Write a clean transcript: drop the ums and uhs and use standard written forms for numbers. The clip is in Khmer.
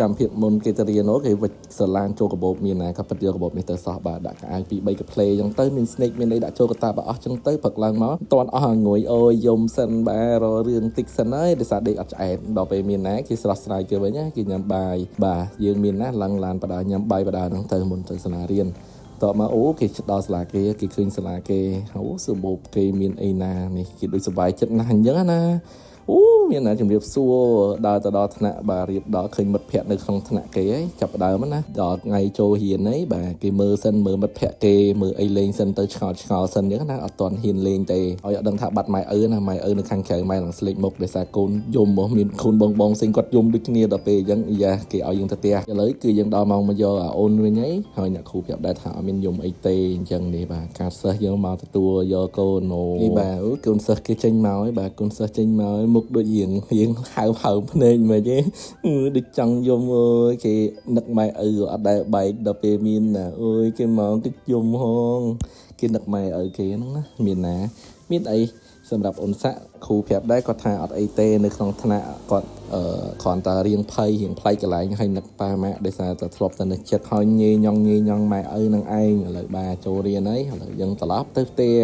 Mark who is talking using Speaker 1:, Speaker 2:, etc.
Speaker 1: កម្មភាពមុនគេទៅរៀននោះគេវិចស្រឡាញចូលកាបូបមានណាក៏ប៉ិតយកកាបូបនេះទៅសោះបាទដាក់កៅអៅ2 3កាផ្លេអញ្ចឹងទៅមាន snake មានអីដាក់ចូលកតាបអស់អញ្ចឹងទៅព្រឹកឡើងមកតន់អស់ងួយអូយយំសិនបាទររឿងតិចសិនហើយដោយសារដេកអត់ឆ្អែតដល់ពេលមានណាគេស្រស់ស្រាយគេវិញណាគេញ៉ាំបាយបាទយើងមានណាឡើងឡានបដាញ៉ាំបាយបដាហ្នឹងទៅមុនទៅសាលារៀនតោះមកអូគេដល់សាលាគេឃើញសាលាគេអូសបោបគេមានអីណានេះគេដូចសុបាយចិត្តណាស់អញ្ចឹងណាអូមានណាជំរាបសួរដើរទៅដល់ថ្នាក់បាទរៀបដល់ឃើញមិត្តភ័ក្តិនៅក្នុងថ្នាក់គេហើយចាប់ដើមណាដល់ថ្ងៃចូលរៀនហ្នឹងបាទគេមើលសិនមើលមិត្តភ័ក្តិគេមើលអីលេងសិនទៅឆ្ងល់សិនអញ្ចឹងណាអត់ទាន់ហ៊ានលេងទេឲ្យអត់ដឹងថាបាត់ម៉ែឪណាម៉ែឪនៅខាងក្រៅម៉ែឡើងស្លេកមុខដោយសារកូនយំមកមានខូនបងផ្សេងគាត់យំដូចគ្នាដល់ពេលអញ្ចឹងយ៉ាគេឲ្យយើងទៅផ្ទះឥឡូវគឺយើងដល់ម៉ោងមកយកអាអូនវិញហើយអ្នកគ្រូប្រាប់ដែរថាអត់មានយំអីទេអញ្ចឹងនេះបាទការសិស្សយកមកទទួលយកកូនអូបាទកូនសិស្សគេចេញមកហើយបាទកូនសិស្សចេញមកមុខដូចរៀងហើមភ្នែកមិនទេដូចចង់យំអើយគេនឹកម៉ែឪអត់ដែលបែកដល់ពេលមានណាអើយគេមកគេយំហងគេនឹកម៉ែឪគេហ្នឹងណាមានណាមានអីសម្រាប់អូនសាក់គ្រូប្រាប់ដែរគាត់ថាអត់អីទេនៅក្នុងថ្នាក់គាត់គ្រាន់តែរៀងភ័យរៀងប្លែកកន្លែងហើយនឹកប៉ាម៉ាក់ដោយសារតែធ្លាប់តែនឹកចិត្តហើយញ៉េញ៉ង់ម៉ែឪនឹងឯងឥឡូវបាទចូលរៀនហើយឥឡូវយើងត្រឡប់ទៅផ្ទះ